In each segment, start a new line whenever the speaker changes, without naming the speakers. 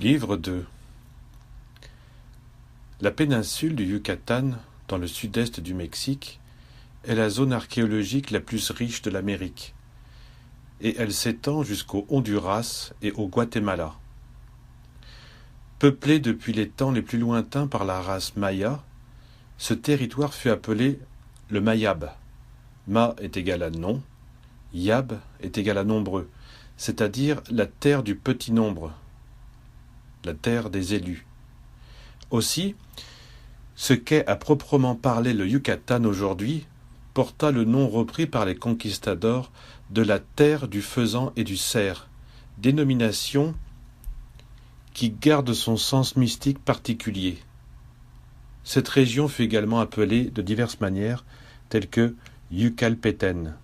Livre 2. La péninsule du Yucatan, dans le sud-est du Mexique, est la zone archéologique la plus riche de l'Amérique, et elle s'étend jusqu'au Honduras et au Guatemala. Peuplé depuis les temps les plus lointains par la race Maya, ce territoire fut appelé le Mayab. Ma est égal à non, Yab est égal à nombreux, c'est-à-dire la terre du petit nombre, la terre des élus. Aussi, ce qu'est à proprement parler le Yucatan aujourd'hui porta le nom repris par les conquistadors de la terre du faisan et du cerf, dénomination qui garde son sens mystique particulier. Cette région fut également appelée de diverses manières, telles que Yucalpeten,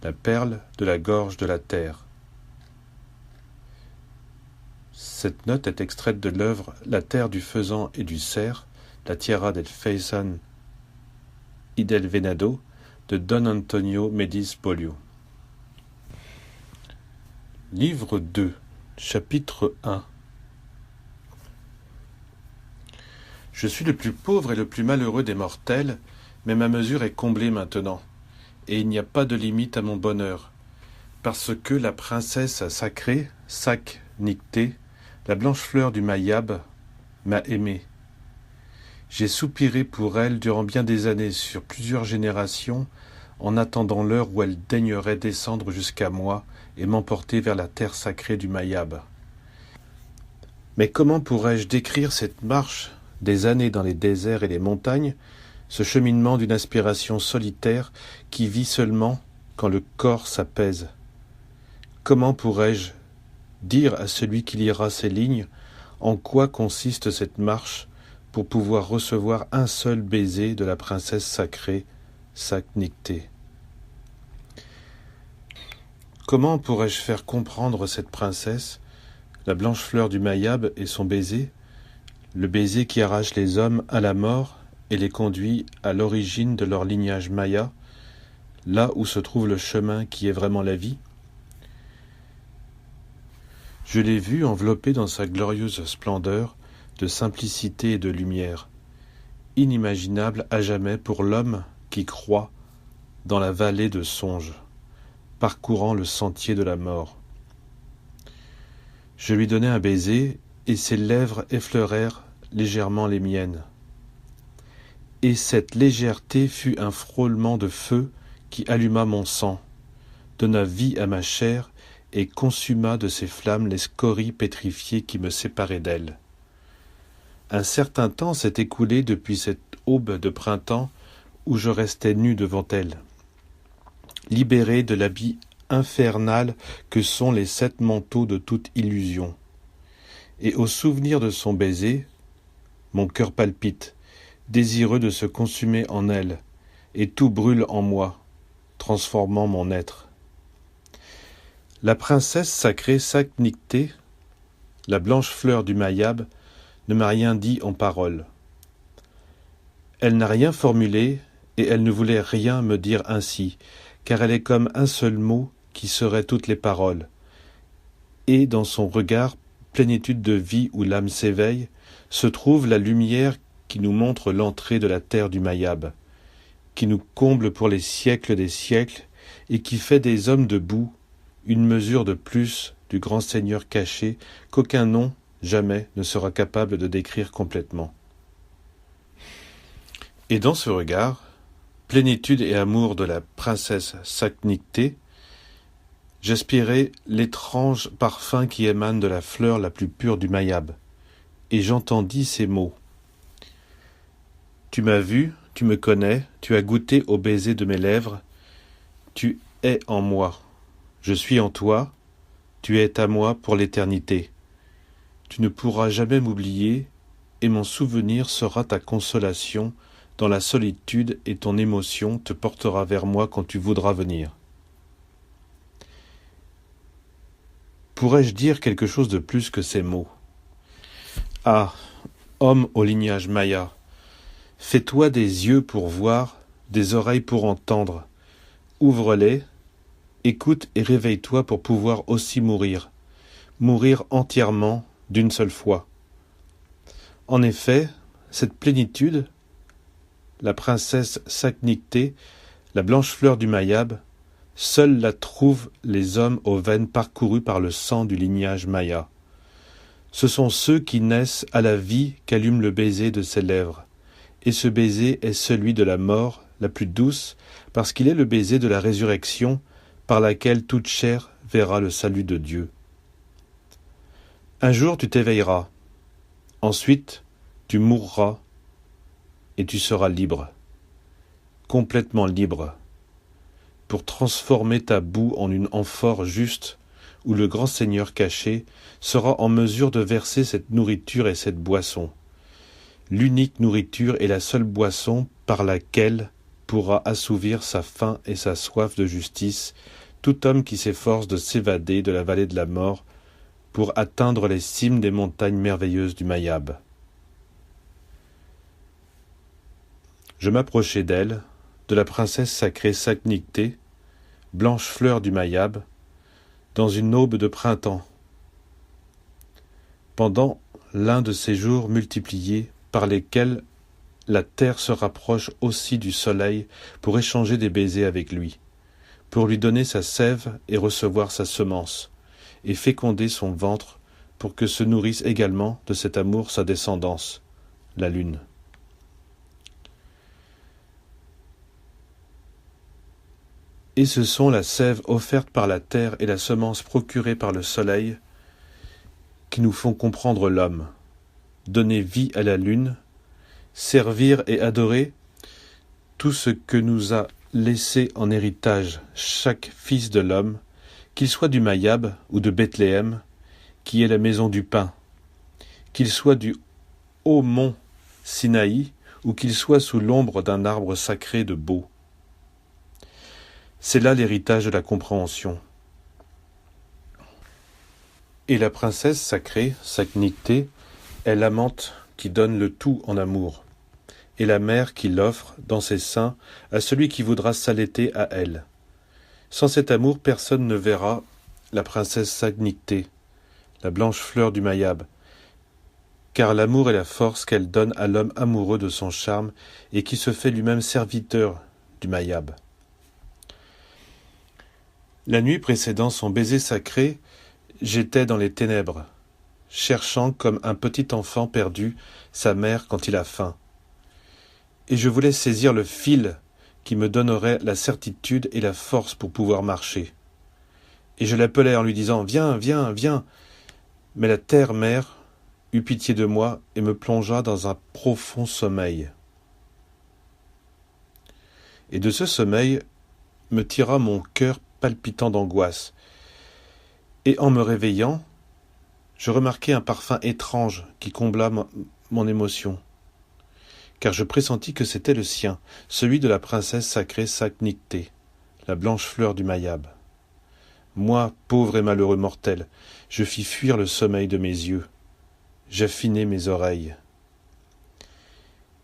la perle de la gorge de la terre. Cette note est extraite de l'œuvre La terre du faisan et du cerf, La tierra del faisan y del venado, de Don Antonio Médiz Bolio. Livre 2, chapitre 1. Je suis le plus pauvre et le plus malheureux des mortels, mais ma mesure est comblée maintenant, et il n'y a pas de limite à mon bonheur, parce que la princesse sacrée, Sac Nicté, la blanche fleur du Mayab, m'a aimé. J'ai soupiré pour elle durant bien des années, sur plusieurs générations, en attendant l'heure où elle daignerait descendre jusqu'à moi et m'emporter vers la terre sacrée du Mayab. Mais comment pourrais-je décrire cette marche des années dans les déserts et les montagnes, ce cheminement d'une aspiration solitaire qui vit seulement quand le corps s'apaise? Comment pourrais-je dire à celui qui lira ces lignes en quoi consiste cette marche pour pouvoir recevoir un seul baiser de la princesse sacrée, Sac Nicté? Comment pourrais-je faire comprendre cette princesse, la blanche fleur du Mayab et son baiser, le baiser qui arrache les hommes à la mort et les conduit à l'origine de leur lignage maya, là où se trouve le chemin qui est vraiment la vie? Je l'ai vue enveloppée dans sa glorieuse splendeur de simplicité et de lumière, inimaginable à jamais pour l'homme qui croit dans la vallée de songe, parcourant le sentier de la mort. Je lui donnai un baiser, et ses lèvres effleurèrent légèrement les miennes. Et cette légèreté fut un frôlement de feu qui alluma mon sang, donna vie à ma chair et consuma de ses flammes les scories pétrifiées qui me séparaient d'elle. Un certain temps s'est écoulé depuis cette aube de printemps où je restais nu devant elle, libéré de l'habit infernal que sont les 7 manteaux de toute illusion. Et au souvenir de son baiser, mon cœur palpite, désireux de se consumer en elle, et tout brûle en moi, transformant mon être. La princesse sacrée Sac Nicté, la blanche fleur du Mayab, ne m'a rien dit en paroles. Elle n'a rien formulé, et elle ne voulait rien me dire ainsi, car elle est comme un seul mot qui serait toutes les paroles. Et dans son regard, plénitude de vie où l'âme s'éveille, se trouve la lumière qui nous montre l'entrée de la terre du Mayab, qui nous comble pour les siècles des siècles, et qui fait des hommes debout une mesure de plus du grand Seigneur caché qu'aucun nom jamais ne sera capable de décrire complètement. Et dans ce regard, plénitude et amour de la princesse Sac Nicté, j'aspirai l'étrange parfum qui émane de la fleur la plus pure du Mayab, et j'entendis ces mots. Tu m'as vu, tu me connais, tu as goûté au baiser de mes lèvres, tu es en moi, je suis en toi, tu es à moi pour l'éternité. Tu ne pourras jamais m'oublier, et mon souvenir sera ta consolation dans la solitude, et ton émotion te portera vers moi quand tu voudras venir. Pourrais-je dire quelque chose de plus que ces mots? Ah, homme au lignage maya, fais-toi des yeux pour voir, des oreilles pour entendre. Ouvre-les, écoute et réveille-toi pour pouvoir aussi mourir entièrement d'une seule fois. En effet, cette plénitude, la princesse Saknicté, la blanche fleur du Mayab, seuls la trouvent les hommes aux veines parcourues par le sang du lignage Maya. Ce sont ceux qui naissent à la vie qu'allume le baiser de ses lèvres, et ce baiser est celui de la mort la plus douce, parce qu'il est le baiser de la résurrection, par laquelle toute chair verra le salut de Dieu. Un jour tu t'éveilleras, ensuite tu mourras, et tu seras libre, complètement libre, pour transformer ta boue en une amphore juste, où le grand Seigneur caché sera en mesure de verser cette nourriture et cette boisson, l'unique nourriture et la seule boisson par laquelle pourra assouvir sa faim et sa soif de justice tout homme qui s'efforce de s'évader de la vallée de la mort pour atteindre les cimes des montagnes merveilleuses du Mayab. Je m'approchai d'elle, de la princesse sacrée Saknicté, blanche fleur du Mayab, dans une aube de printemps, pendant l'un de ces jours multipliés par lesquels la terre se rapproche aussi du soleil pour échanger des baisers avec lui, pour lui donner sa sève et recevoir sa semence, et féconder son ventre pour que se nourrisse également de cet amour sa descendance, la lune. Et ce sont la sève offerte par la terre et la semence procurée par le soleil qui nous font comprendre l'homme, donner vie à la lune, servir et adorer tout ce que nous a laissé en héritage chaque fils de l'homme, qu'il soit du Mayab ou de Bethléem, qui est la maison du pain, qu'il soit du haut mont Sinaï ou qu'il soit sous l'ombre d'un arbre sacré de beau. C'est là l'héritage de la compréhension. Et la princesse sacrée, Saknicté, est l'amante qui donne le tout en amour, et la mère qui l'offre dans ses seins à celui qui voudra s'allaiter à elle. Sans cet amour, personne ne verra la princesse Saknicté, la blanche fleur du Mayab, car l'amour est la force qu'elle donne à l'homme amoureux de son charme et qui se fait lui-même serviteur du Mayab. La nuit précédant son baiser sacré, j'étais dans les ténèbres, cherchant comme un petit enfant perdu sa mère quand il a faim. Et je voulais saisir le fil qui me donnerait la certitude et la force pour pouvoir marcher. Et je l'appelais en lui disant « Viens, viens, viens !» Mais la terre-mère eut pitié de moi et me plongea dans un profond sommeil. Et de ce sommeil me tira mon cœur palpitant d'angoisse. Et en me réveillant, je remarquai un parfum étrange qui combla mon émotion, car je pressentis que c'était le sien, celui de la princesse sacrée Saknicté, la blanche fleur du Mayab. Moi, pauvre et malheureux mortel, je fis fuir le sommeil de mes yeux, j'affinai mes oreilles,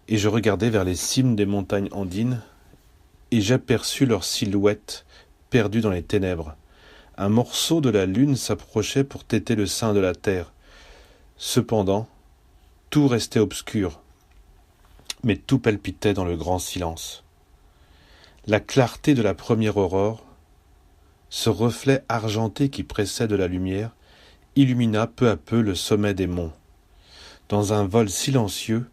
et je regardai vers les cimes des montagnes andines, et j'aperçus leur silhouette perdue dans les ténèbres. Un morceau de la lune s'approchait pour téter le sein de la terre. Cependant, tout restait obscur, mais tout palpitait dans le grand silence. La clarté de la première aurore, ce reflet argenté qui précède la lumière, illumina peu à peu le sommet des monts. Dans un vol silencieux,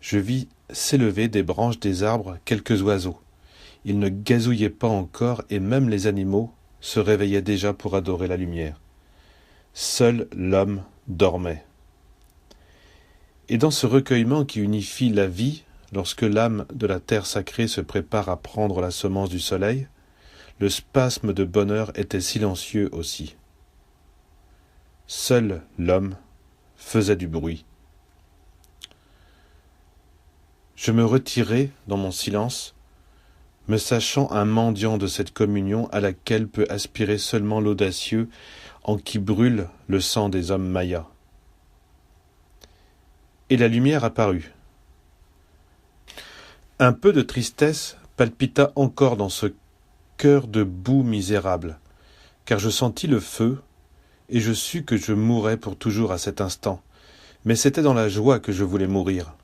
je vis s'élever des branches des arbres quelques oiseaux. Ils ne gazouillaient pas encore et même les animaux se réveillaient déjà pour adorer la lumière. Seul l'homme dormait. Et dans ce recueillement qui unifie la vie, lorsque l'âme de la terre sacrée se prépare à prendre la semence du soleil, le spasme de bonheur était silencieux aussi. Seul l'homme faisait du bruit. Je me retirai dans mon silence, me sachant un mendiant de cette communion à laquelle peut aspirer seulement l'audacieux en qui brûle le sang des hommes mayas. Et la lumière apparut. Un peu de tristesse palpita encore dans ce cœur de boue misérable, car je sentis le feu, et je sus que je mourrais pour toujours à cet instant, mais c'était dans la joie que je voulais mourir.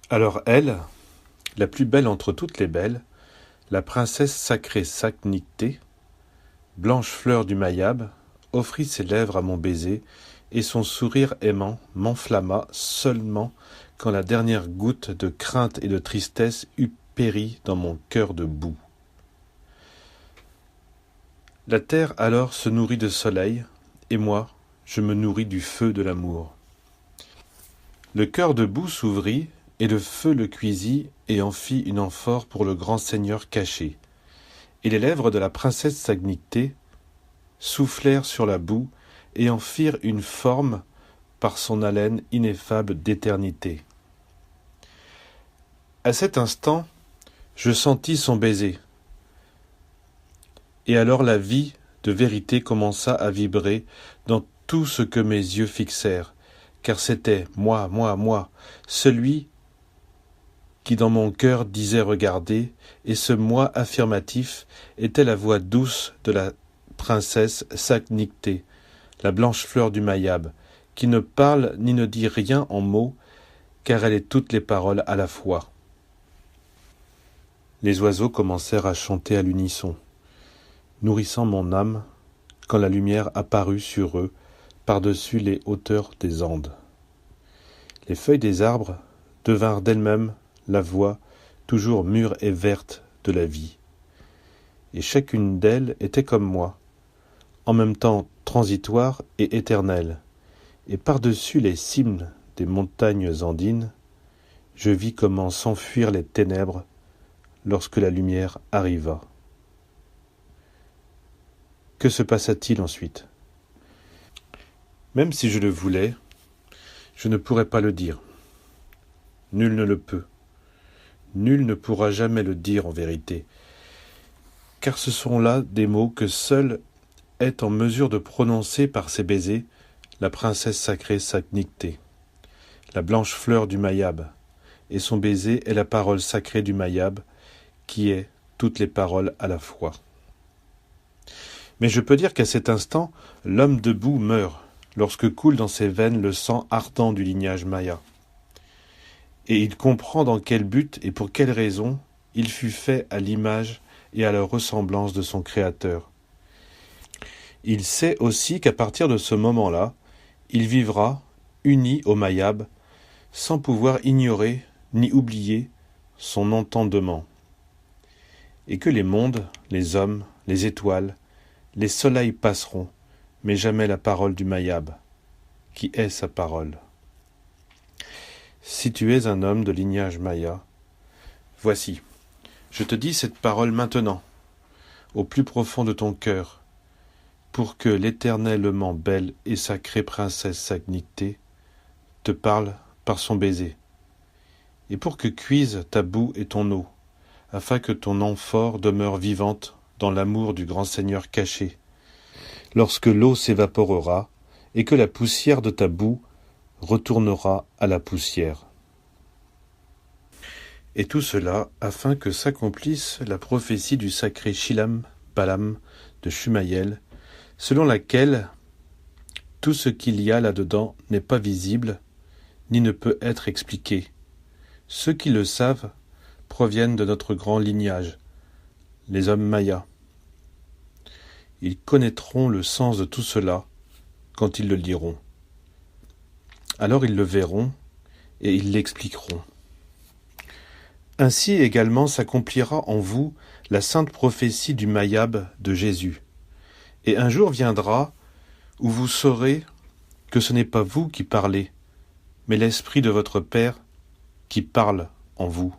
Alors elle, la plus belle entre toutes les belles, la princesse sacrée Saknicté, blanche fleur du Mayab, offrit ses lèvres à mon baiser, et son sourire aimant m'enflamma seulement quand la dernière goutte de crainte et de tristesse eut péri dans mon cœur de boue. La terre alors se nourrit de soleil, et moi, je me nourris du feu de l'amour. Le cœur de boue s'ouvrit, et le feu le cuisit, et en fit une amphore pour le grand seigneur caché. Et les lèvres de la princesse Saknicté soufflèrent sur la boue, et en firent une forme par son haleine ineffable d'éternité. À cet instant, je sentis son baiser, et alors la vie de vérité commença à vibrer dans tout ce que mes yeux fixèrent, car c'était moi, celui qui dans mon cœur disait regarder, et ce moi affirmatif était la voix douce de la princesse Saknicté, la blanche fleur du Mayab, qui ne parle ni ne dit rien en mots, car elle est toutes les paroles à la fois. Les oiseaux commencèrent à chanter à l'unisson, nourrissant mon âme, quand la lumière apparut sur eux, par-dessus les hauteurs des Andes. Les feuilles des arbres devinrent d'elles-mêmes la voix, toujours mûre et verte, de la vie. Et chacune d'elles était comme moi, en même temps transitoire et éternelle, et par-dessus les cimes des montagnes andines, je vis comment s'enfuir les ténèbres lorsque la lumière arriva. Que se passa-t-il ensuite? Même si je le voulais, je ne pourrais pas le dire. Nul ne le peut. Nul ne pourra jamais le dire en vérité, car ce sont là des mots que seule est en mesure de prononcer par ses baisers la princesse sacrée Saknicté, la blanche fleur du Mayab, et son baiser est la parole sacrée du Mayab, qui est toutes les paroles à la fois. Mais je peux dire qu'à cet instant, l'homme debout meurt, lorsque coule dans ses veines le sang ardent du lignage Maya. Et il comprend dans quel but et pour quelle raison il fut fait à l'image et à la ressemblance de son Créateur. Il sait aussi qu'à partir de ce moment-là, il vivra, uni au Mayab, sans pouvoir ignorer ni oublier son entendement, et que les mondes, les hommes, les étoiles, les soleils passeront, mais jamais la parole du Mayab, qui est sa parole. Si tu es un homme de lignage Maya, voici, je te dis cette parole maintenant, au plus profond de ton cœur, pour que l'éternellement belle et sacrée princesse Saknicté te parle par son baiser, et pour que cuisent ta boue et ton eau, afin que ton amphore demeure vivante dans l'amour du grand Seigneur caché, lorsque l'eau s'évaporera et que la poussière de ta boue retournera à la poussière. Et tout cela afin que s'accomplisse la prophétie du sacré Shilam Balam de Shumaël, selon laquelle tout ce qu'il y a là-dedans n'est pas visible, ni ne peut être expliqué. Ceux qui le savent proviennent de notre grand lignage, les hommes mayas. Ils connaîtront le sens de tout cela quand ils le liront. Alors ils le verront et ils l'expliqueront. Ainsi également s'accomplira en vous la sainte prophétie du Mayab de Jésus. Et un jour viendra où vous saurez que ce n'est pas vous qui parlez, mais l'Esprit de votre Père qui parle en vous.